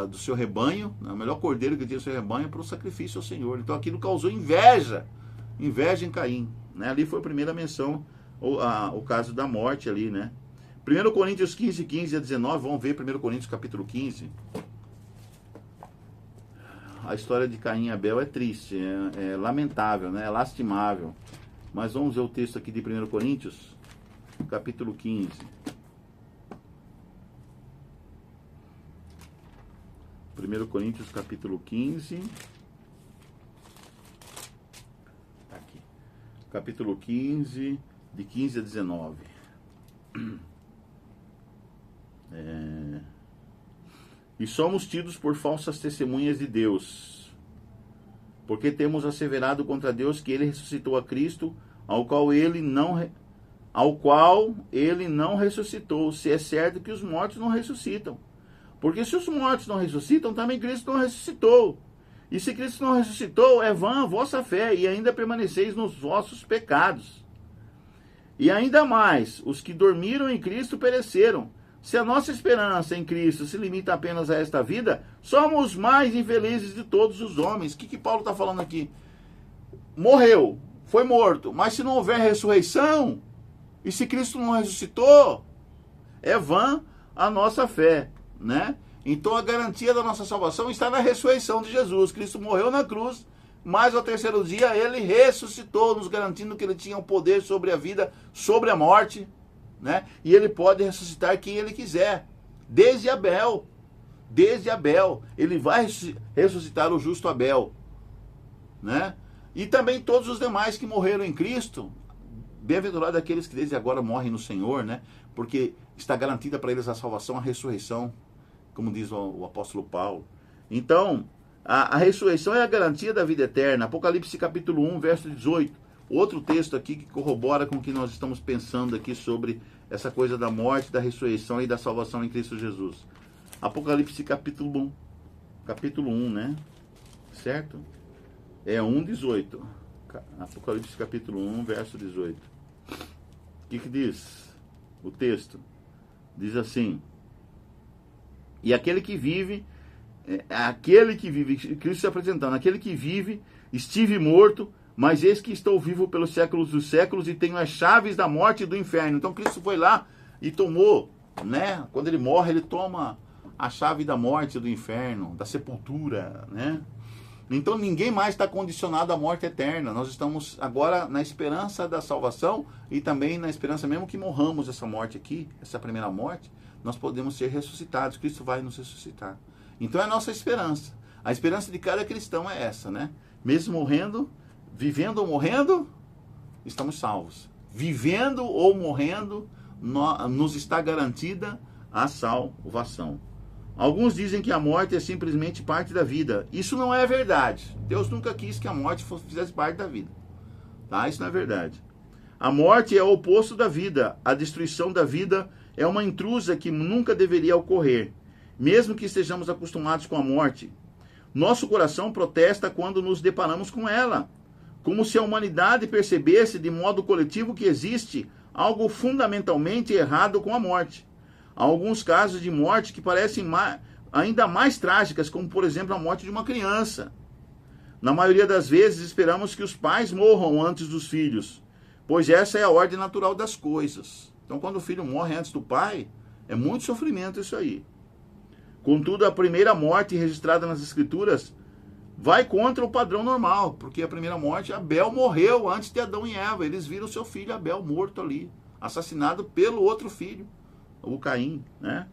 do seu rebanho, o melhor cordeiro que tinha do seu rebanho, para o sacrifício ao Senhor. Então aquilo causou inveja em Caim. Né? Ali foi a primeira menção, o caso da morte ali, né? 1 Coríntios 15, 15 a 19, vamos ver 1 Coríntios capítulo 15. A história de Caim e Abel é triste, é lamentável, né? É lastimável. Mas vamos ver o texto aqui de 1 Coríntios, capítulo 15. Primeiro Coríntios, capítulo 15. Aqui. Capítulo 15, de 15 a 19. E somos tidos por falsas testemunhas de Deus, porque temos asseverado contra Deus que ele ressuscitou a Cristo, ao qual ele não ressuscitou, se é certo que os mortos não ressuscitam. Porque se os mortos não ressuscitam, também Cristo não ressuscitou. E se Cristo não ressuscitou, é vã a vossa fé, e ainda permaneceis nos vossos pecados. E ainda mais, os que dormiram em Cristo pereceram. Se a nossa esperança em Cristo se limita apenas a esta vida, somos os mais infelizes de todos os homens. O que Paulo está falando aqui? Morreu, foi morto, mas se não houver ressurreição, e se Cristo não ressuscitou, é vã a nossa fé, né? Então a garantia da nossa salvação está na ressurreição de Jesus. Cristo morreu na cruz, mas ao terceiro dia ele ressuscitou, nos garantindo que ele tinha o poder sobre a vida, sobre a morte, né? E ele pode ressuscitar quem ele quiser, desde Abel, ele vai ressuscitar o justo Abel, né? E também todos os demais que morreram em Cristo, Bem-aventurado aqueles que desde agora morrem no Senhor, né? Porque está garantida para eles a salvação, a ressurreição, como diz o apóstolo Paulo. Então, a ressurreição é a garantia da vida eterna. Apocalipse capítulo 1, verso 18. Outro texto aqui que corrobora com o que nós estamos pensando aqui sobre essa coisa da morte, da ressurreição e da salvação em Cristo Jesus. Apocalipse capítulo 1, né? Certo? É 1:18. Apocalipse capítulo 1, verso 18. O que diz o texto? Diz assim: e aquele que vive, Cristo se apresentando, aquele que vive, estive morto, mas eis que estou vivo pelos séculos dos séculos e tenho as chaves da morte e do inferno. Então Cristo foi lá e tomou, né? Quando ele morre, ele toma a chave da morte e do inferno, da sepultura, né? Então ninguém mais está condicionado à morte eterna. Nós estamos agora na esperança da salvação e também na esperança, mesmo que morramos essa morte aqui, essa primeira morte, nós podemos ser ressuscitados. Cristo vai nos ressuscitar. Então é a nossa esperança. A esperança de cada cristão é essa, né? Mesmo morrendo, vivendo ou morrendo, estamos salvos. Vivendo ou morrendo, nos está garantida a salvação. Alguns dizem que a morte é simplesmente parte da vida. Isso não é verdade. Deus nunca quis que a morte fizesse parte da vida. Tá? Isso não é verdade. A morte é o oposto da vida. A destruição da vida é uma intrusa que nunca deveria ocorrer, mesmo que estejamos acostumados com a morte. Nosso coração protesta quando nos deparamos com ela, como se a humanidade percebesse de modo coletivo que existe algo fundamentalmente errado com a morte. Há alguns casos de morte que parecem ainda mais trágicas, como por exemplo a morte de uma criança. Na maioria das vezes esperamos que os pais morram antes dos filhos, pois essa é a ordem natural das coisas. Então quando o filho morre antes do pai, é muito sofrimento isso aí. Contudo, a primeira morte registrada nas Escrituras vai contra o padrão normal, porque a primeira morte, Abel morreu antes de Adão e Eva. Eles viram seu filho Abel morto ali, assassinado pelo outro filho, o Caim, né?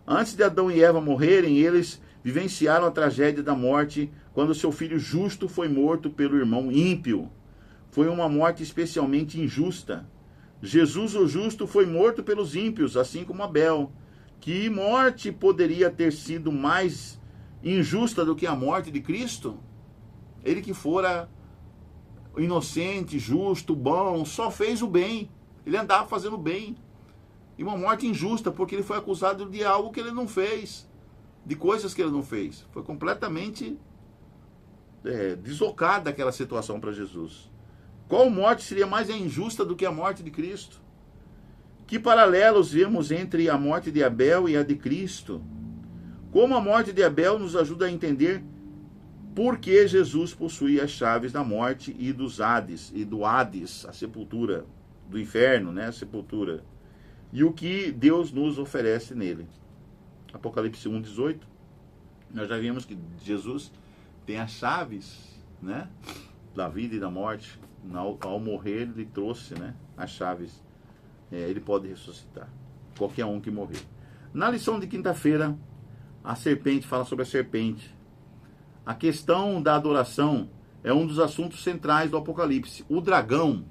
Antes de Adão e Eva morrerem, eles vivenciaram a tragédia da morte quando seu filho justo foi morto pelo irmão ímpio. Foi uma morte especialmente injusta. Jesus, o justo, foi morto pelos ímpios, assim como Abel. Que morte poderia ter sido mais injusta do que a morte de Cristo? Ele que fora inocente, justo, bom, só fez o bem. Ele andava fazendo o bem. E uma morte injusta, porque ele foi acusado de algo que ele não fez, de coisas que ele não fez. Foi completamente deslocada aquela situação para Jesus. Qual morte seria mais injusta do que a morte de Cristo? Que paralelos vemos entre a morte de Abel e a de Cristo? Como a morte de Abel nos ajuda a entender por que Jesus possuía as chaves da morte e dos Hades, e do Hades, a sepultura, do inferno, né, a sepultura. E o que Deus nos oferece nele. Apocalipse 1:18. Nós já vimos que Jesus tem as chaves, né, da vida e da morte. Ao morrer, ele trouxe, né, as chaves. Ele pode ressuscitar qualquer um que morrer. Na lição de quinta-feira, a serpente fala sobre a serpente. A questão da adoração é um dos assuntos centrais do Apocalipse. O dragão,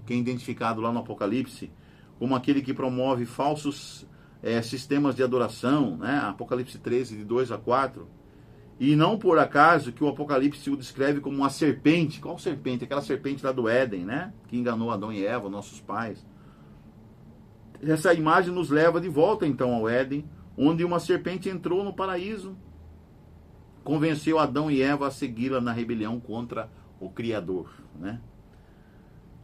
que é identificado lá no Apocalipse como aquele que promove falsos sistemas de adoração, né? Apocalipse 13, de 2 a 4. E não por acaso que o Apocalipse o descreve como uma serpente. Qual serpente? Aquela serpente lá do Éden, né? Que enganou Adão e Eva, nossos pais. Essa imagem nos leva de volta então ao Éden, onde uma serpente entrou no paraíso, convenceu Adão e Eva a segui-la na rebelião contra o Criador, né?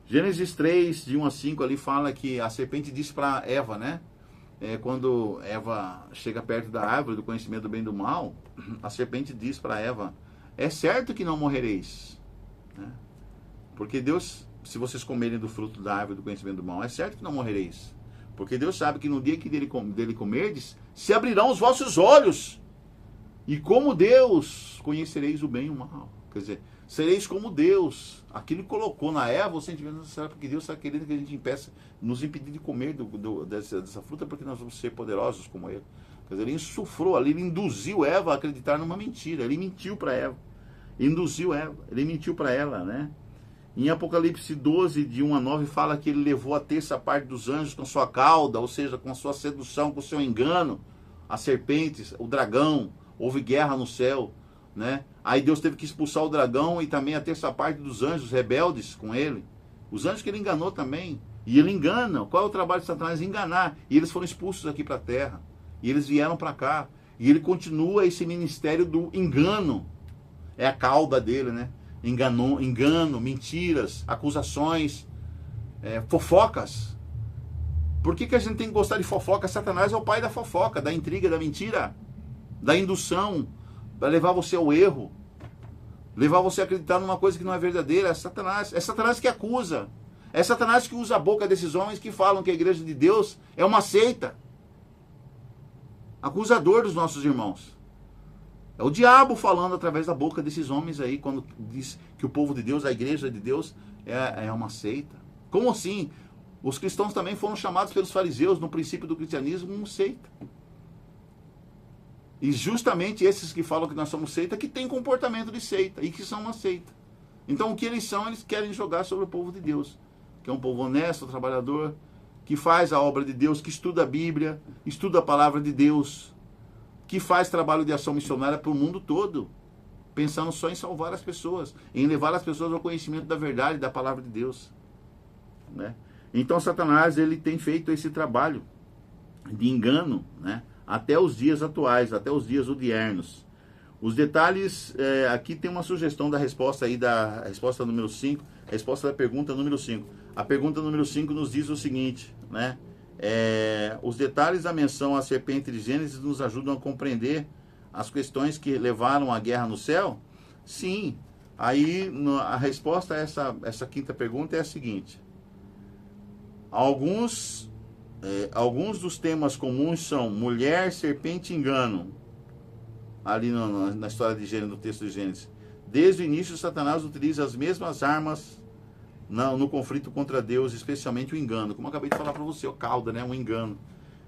Gênesis 3, de 1 a 5, ali fala que a serpente disse para Eva, né? Quando Eva chega perto da árvore do conhecimento do bem e do mal, a serpente diz para Eva: é certo que não morrereis, né? Porque Deus, se vocês comerem do fruto da árvore do conhecimento do mal, é certo que não morrereis. Porque Deus sabe que no dia que dele comerdes, se abrirão os vossos olhos. E como Deus, conhecereis o bem e o mal. Quer dizer, sereis como Deus. Aquilo que colocou na Eva, o sentimento necessário, porque Deus está querendo que a gente impeça, nos impedir de comer dessa fruta, porque nós vamos ser poderosos como Ele. Quer dizer, ele insufrou ali, ele induziu Eva a acreditar numa mentira. Ele mentiu para Eva. Induziu Eva. Ele mentiu para ela, né? Em Apocalipse 12, de 1 a 9, fala que ele levou a terça parte dos anjos com sua cauda, ou seja, com a sua sedução, com o seu engano, as serpentes, o dragão, houve guerra no céu, né? Aí Deus teve que expulsar o dragão e também a terça parte dos anjos rebeldes com ele. Os anjos que ele enganou também. E ele engana. Qual é o trabalho de Satanás? Enganar. E eles foram expulsos aqui para a terra. E eles vieram para cá. E ele continua esse ministério do engano. É a cauda dele, né? Engano, mentiras, acusações, fofocas. Por que a gente tem que gostar de fofoca? Satanás é o pai da fofoca, da intriga, da mentira, da indução, para levar você ao erro, levar você a acreditar numa coisa que não é verdadeira. É Satanás que acusa, é Satanás que usa a boca desses homens que falam que a igreja de Deus é uma seita, acusador dos nossos irmãos. É o diabo falando através da boca desses homens aí, quando diz que o povo de Deus, a igreja de Deus, é uma seita. Como assim? Os cristãos também foram chamados pelos fariseus, no princípio do cristianismo, como seita. E justamente esses que falam que nós somos seita, que têm comportamento de seita, e que são uma seita. Então o que eles são, eles querem jogar sobre o povo de Deus, que é um povo honesto, trabalhador, que faz a obra de Deus, que estuda a Bíblia, estuda a palavra de Deus, que faz trabalho de ação missionária para o mundo todo, pensando só em salvar as pessoas, em levar as pessoas ao conhecimento da verdade, da palavra de Deus, né? Então Satanás, ele tem feito esse trabalho de engano, né? Até os dias atuais, até os dias odiernos. Os detalhes, aqui tem uma sugestão da resposta aí, da resposta número 5, a resposta da pergunta número 5. A pergunta número 5 nos diz o seguinte, né? Os detalhes da menção à serpente de Gênesis nos ajudam a compreender as questões que levaram à guerra no céu? Sim. Aí a resposta a essa quinta pergunta é a seguinte. Alguns dos temas comuns são mulher, serpente e engano. Ali na história de Gênesis, no texto de Gênesis. Desde o início, Satanás utiliza as mesmas armas no conflito contra Deus, especialmente o engano. Como eu acabei de falar para você, o cauda, né? Um engano.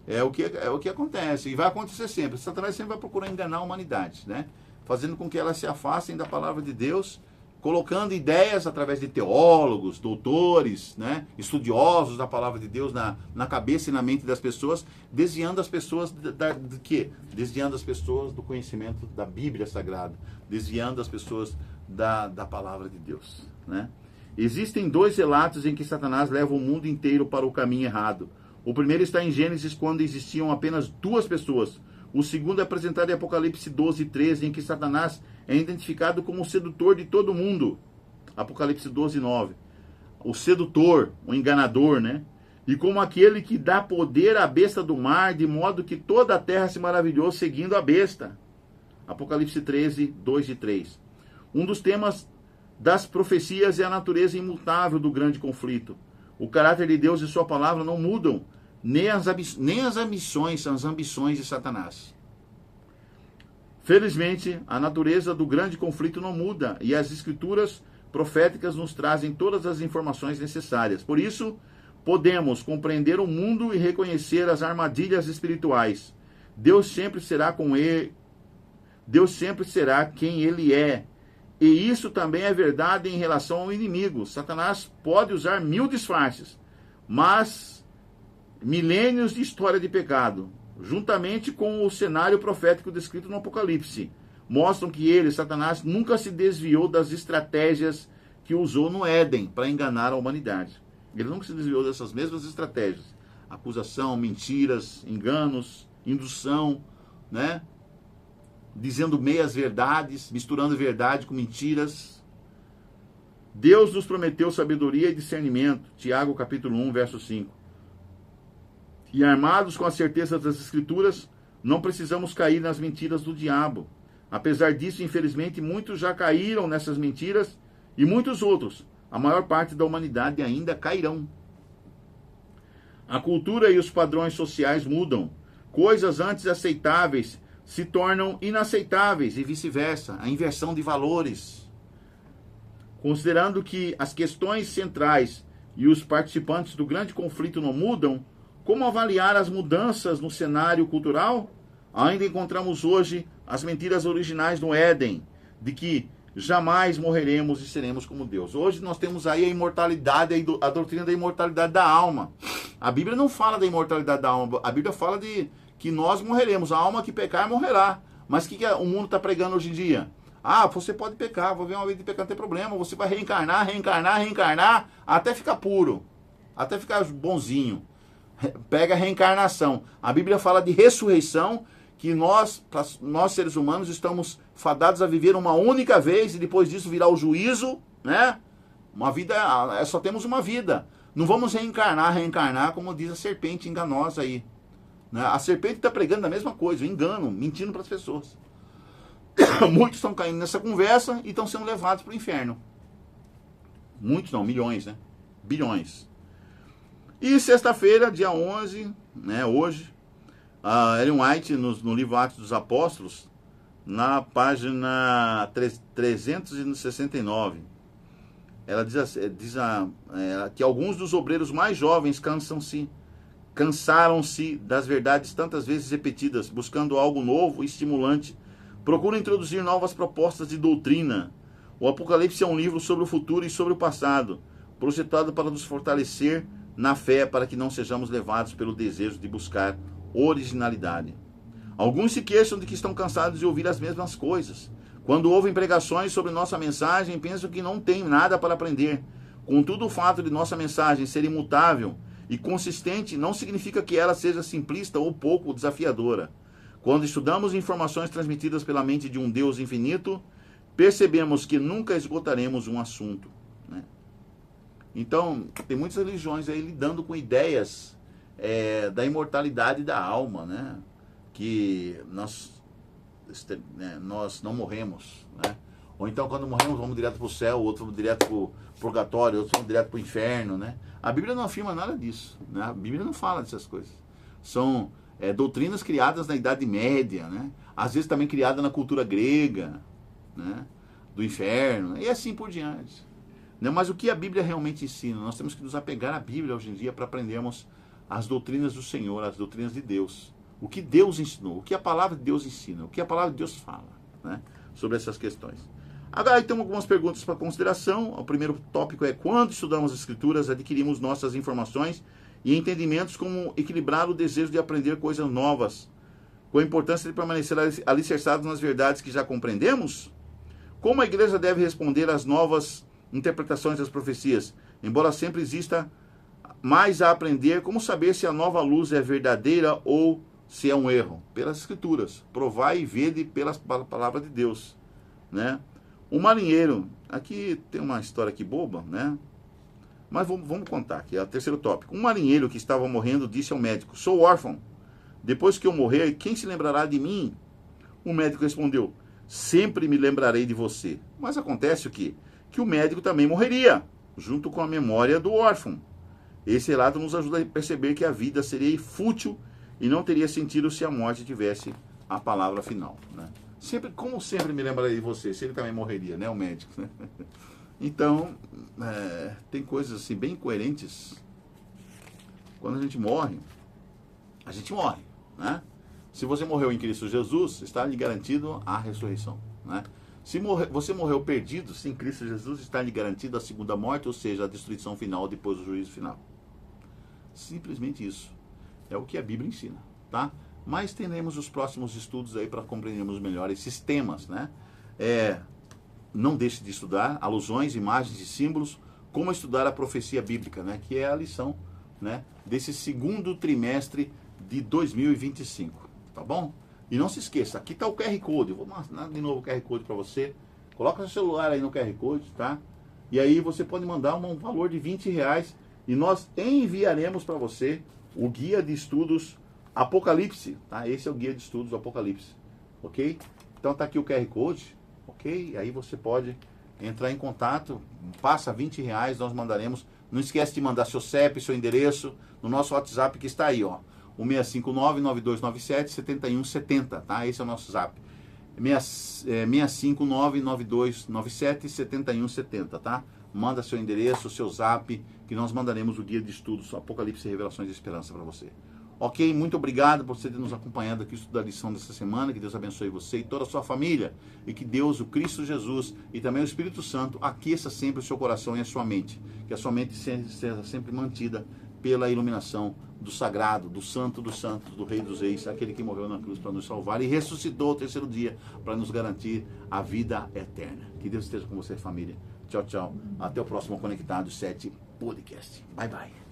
É o que acontece, e vai acontecer sempre. Satanás sempre vai procurar enganar a humanidade, né? Fazendo com que elas se afastem da palavra de Deus, colocando ideias através de teólogos, doutores, né? Estudiosos da palavra de Deus na cabeça e na mente das pessoas, desviando as pessoas de quê? Desviando as pessoas do conhecimento da Bíblia Sagrada, desviando as pessoas da palavra de Deus, né? Existem 2 relatos em que Satanás leva o mundo inteiro para o caminho errado. O primeiro está em Gênesis, quando existiam apenas 2 pessoas. O segundo é apresentado em Apocalipse 12, 13, em que Satanás é identificado como o sedutor de todo mundo. Apocalipse 12, 9. O sedutor, o enganador, né? E como aquele que dá poder à besta do mar, de modo que toda a terra se maravilhou seguindo a besta. Apocalipse 13, 2 e 3. Um dos temas das profecias é a natureza imutável do grande conflito. O caráter de Deus e sua palavra não mudam, nem as ambições de Satanás. Felizmente, a natureza do grande conflito não muda, e as escrituras proféticas nos trazem todas as informações necessárias. Por isso, podemos compreender o mundo e reconhecer as armadilhas espirituais. Deus sempre será com ele. Deus sempre será quem ele é. E isso também é verdade em relação ao inimigo. Satanás pode usar 1000 disfarces, mas milênios de história de pecado, juntamente com o cenário profético descrito no Apocalipse, mostram que ele, Satanás, nunca se desviou das estratégias que usou no Éden para enganar a humanidade. Ele nunca se desviou dessas mesmas estratégias. Acusação, mentiras, enganos, indução, né? Dizendo meias verdades, misturando verdade com mentiras. Deus nos prometeu sabedoria e discernimento. Tiago capítulo 1, verso 5. E armados com a certeza das Escrituras, não precisamos cair nas mentiras do diabo. Apesar disso, infelizmente, muitos já caíram nessas mentiras e muitos outros, a maior parte da humanidade, ainda cairão. A cultura e os padrões sociais mudam. Coisas antes aceitáveis se tornam inaceitáveis e vice-versa, a inversão de valores. Considerando que as questões centrais e os participantes do grande conflito não mudam, como avaliar as mudanças no cenário cultural? Ainda encontramos hoje as mentiras originais no Éden, de que jamais morreremos e seremos como Deus. Hoje nós temos aí a imortalidade, a doutrina da imortalidade da alma. A Bíblia não fala da imortalidade da alma, a Bíblia fala de que nós morreremos, a alma que pecar morrerá. Mas o que o mundo está pregando hoje em dia? Ah, você pode pecar, vou ver uma vida de pecar, não tem problema, você vai reencarnar, até ficar puro, até ficar bonzinho. Pega a reencarnação. A Bíblia fala de ressurreição, que nós seres humanos estamos fadados a viver uma única vez e depois disso virá o juízo, né? Uma vida, só temos uma vida. Não vamos reencarnar como diz a serpente enganosa aí. Né? A serpente está pregando a mesma coisa, engano, mentindo para as pessoas. Muitos estão caindo nessa conversa e estão sendo levados para o inferno. Muitos não, milhões, né? Bilhões. E sexta-feira, dia 11, né, hoje, a Ellen White, no livro Atos dos Apóstolos, na página 369, ela diz que alguns dos obreiros mais jovens cansaram-se das verdades tantas vezes repetidas, buscando algo novo e estimulante, procuram introduzir novas propostas de doutrina. O Apocalipse é um livro sobre o futuro e sobre o passado, projetado para nos fortalecer na fé, para que não sejamos levados pelo desejo de buscar originalidade. Alguns se queixam de que estão cansados de ouvir as mesmas coisas. Quando ouvem pregações sobre nossa mensagem, pensam que não tem nada para aprender. Contudo, o fato de nossa mensagem ser imutável e consistente não significa que ela seja simplista ou pouco desafiadora. Quando estudamos informações transmitidas pela mente de um Deus infinito, percebemos que nunca esgotaremos um assunto. Né? Então, tem muitas religiões aí lidando com ideias da imortalidade da alma, né? Que nós não morremos, né? Ou então, quando morremos, vamos direto para o céu, outro vamos direto para o purgatório, outro vamos direto para o inferno, né? A Bíblia não afirma nada disso, né? A Bíblia não fala dessas coisas. São doutrinas criadas na Idade Média, né? Às vezes também criadas na cultura grega, né? Do inferno, e assim por diante. Né? Mas o que a Bíblia realmente ensina? Nós temos que nos apegar à Bíblia hoje em dia para aprendermos as doutrinas do Senhor, as doutrinas de Deus. O que Deus ensinou, o que a palavra de Deus ensina, o que a palavra de Deus fala, né? Sobre essas questões. Agora, aí tem algumas perguntas para consideração. O primeiro tópico é: quando estudamos as Escrituras, adquirimos nossas informações e entendimentos como equilibrar o desejo de aprender coisas novas, com a importância de permanecer alicerçados nas verdades que já compreendemos? Como a igreja deve responder às novas interpretações das profecias? Embora sempre exista mais a aprender, como saber se a nova luz é verdadeira ou se é um erro? Pelas Escrituras. Provai e vede pela palavra de Deus, né? Um marinheiro, aqui tem uma história aqui boba, né? Mas vamos contar aqui, é o terceiro tópico. Um marinheiro que estava morrendo disse ao médico: sou órfão. Depois que eu morrer, quem se lembrará de mim? O médico respondeu: sempre me lembrarei de você. Mas acontece o quê? Que o médico também morreria, junto com a memória do órfão. Esse relato nos ajuda a perceber que a vida seria fútil e não teria sentido se a morte tivesse a palavra final, né? Como sempre me lembrarei de você, se ele também morreria, né, o médico, né? Então, tem coisas assim bem coerentes. Quando a gente morre, né? Se você morreu em Cristo Jesus, está lhe garantido a ressurreição, né? Se você morreu perdido, sem Cristo Jesus, está lhe garantido a segunda morte, ou seja, a destruição final depois do juízo final. Simplesmente isso. É o que a Bíblia ensina, tá? Mas teremos os próximos estudos aí para compreendermos melhor esses temas, né? Não deixe de estudar alusões, imagens e símbolos, como estudar a profecia bíblica, né? Que é a lição, né, desse segundo trimestre de 2025, tá bom? E não se esqueça, aqui está o QR Code. Eu vou mandar de novo o QR Code para você. Coloca seu celular aí no QR Code, tá? E aí você pode mandar um valor de R$20 e nós enviaremos para você o guia de estudos Apocalipse, tá? Esse é o guia de estudos Apocalipse, ok? Então tá aqui o QR Code, ok? Aí você pode entrar em contato, passa R$20, nós mandaremos. Não esquece de mandar seu CEP, seu endereço, no nosso WhatsApp que está aí, ó. O 659-9297-7170, tá? Esse é o nosso zap. 659-9297-7170, tá? Manda seu endereço, seu zap, que nós mandaremos o guia de estudos Apocalipse, Revelações e Esperança para você. Ok? Muito obrigado por você ter nos acompanhado aqui, estudar a lição dessa semana. Que Deus abençoe você e toda a sua família. E que Deus, o Cristo Jesus e também o Espírito Santo aqueça sempre o seu coração e a sua mente. Que a sua mente seja sempre mantida pela iluminação do sagrado, do santo dos santos, do Rei dos Reis, aquele que morreu na cruz para nos salvar e ressuscitou ao terceiro dia para nos garantir a vida eterna. Que Deus esteja com você, família. Tchau, tchau. Até o próximo Conectado 7 Podcast. Bye, bye.